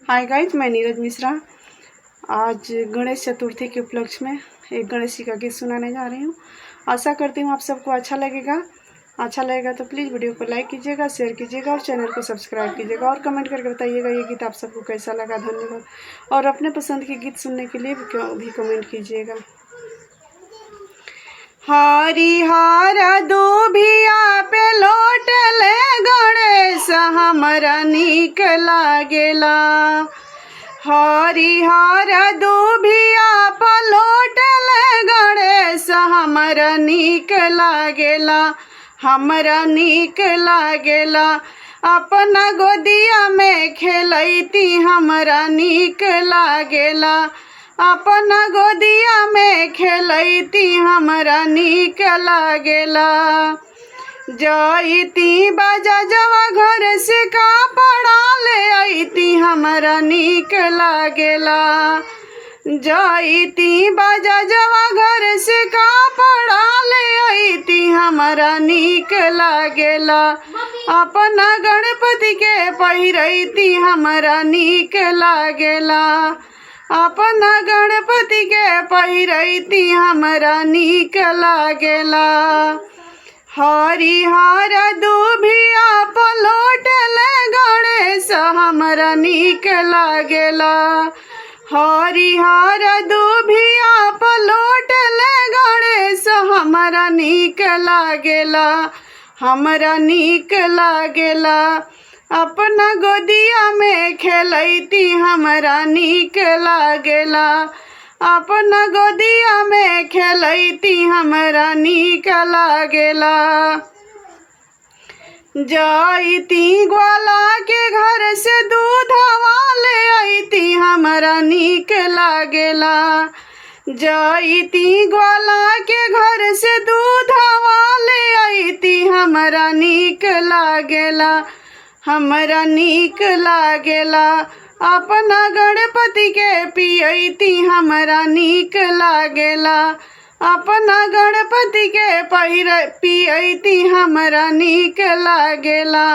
Hi guys, मैं नीरज मिश्रा। आज गणेश चतुर्थी के उपलक्ष्य में एक गणेश जी का गीत सुनाने जा रही हूँ। आशा करती हूँ आप सबको अच्छा लगेगा तो प्लीज़ वीडियो को लाइक कीजिएगा, शेयर कीजिएगा और चैनल को सब्सक्राइब कीजिएगा और कमेंट करके बताइएगा ये गीत आप सबको कैसा लगा। धन्यवाद। और अपने पसंद के गीत सुनने के लिए भी कमेंट कीजिएगा। हरिहर दूभिया पे लोटले गणेश हमरा नीक लागेला। हरिहर दूभिया पे लोटले गणेश हमरा नीक लागेला। हमरा नीक लागेला अपना गोदिया में खेलैती हमरा नीक लागेला। अपना गोदिया में खेलैती हमरा नीक लागेला। जईती बाजा जवा घर से कपड़ा ले आईती हमरा नीक लागेला। जईती बाजा जवा घर से कपड़ा ले आईती हमरा नीक लागेला। अपना गणपति के पहिरैती हमरा नीक लागेला। अपना गणपति के पहिरैती हमरा नीक लागेला। हरिहर दूभिया पे लोटले गणेश हमरा नीक लागेला। हरिहर दूभिया पे लोटले गणेश हमरा नीक लागेला। हमरा नीक लागेला अपना गोदिया में खेलैती हमरा नीक लागेला। अपना गोदिया में खेलैती हमरा नीक लागेला। जईती ग्वाला के घर से दूधवा ले आईती हमरा नीक लागेला। जईती ग्वाला के घर से दूधवा ले आईती हमरा नीक लागेला। हमरा नीक लागेला अपना गणपति के पियैती हमरा नीक लागेला। अपना गणपति के पियैती हमरा नीक लागेला।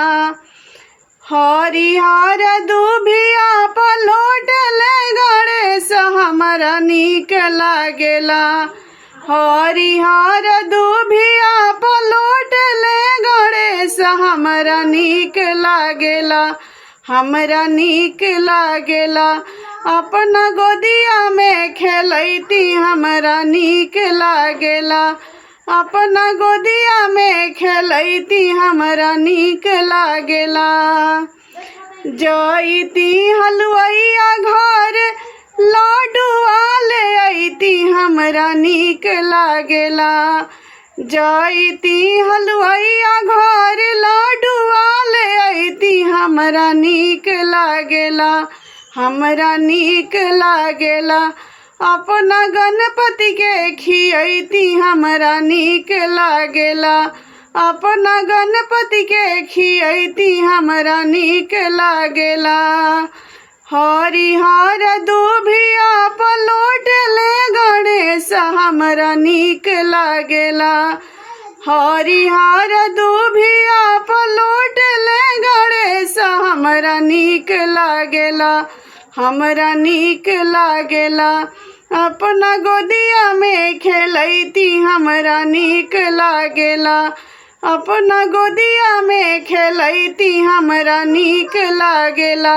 हरिहर दूभिया पे लोटले गणेश हमरा नीक लागेला। हरिहर दूभिया पे लोटले गणेश हमरा नीक लागेला। हमरा नीक लागेला अपना गोदिया में खेलैती हमरा नीक लागेला। अपना गोदिया में खेलैती हमरा नीक लागेला। जईती हलुआइया घर लड्डुआ ले आईती हमरा नीक लागेला। जईती हलुआइया घर लड्डुआ ले आईती हमरा नीक लागेला। हमरा नीक लागेला अपना गणपति के खियैती हमरा नीक लागेला। अपना गणपति के खियैती हमरा नीक लागेला। हरिहर दूभिया पे लोटले गणेश हमरा नीक लागेला। हरिहर दूभिया पे लोटले गणेश हमरा नीक लागेला। हमरा नीक लागेला अपना गोदिया में खेलैती हमरा नीक लागेला। अपना गोदिया में खेलैती हमरा नीक लागेला।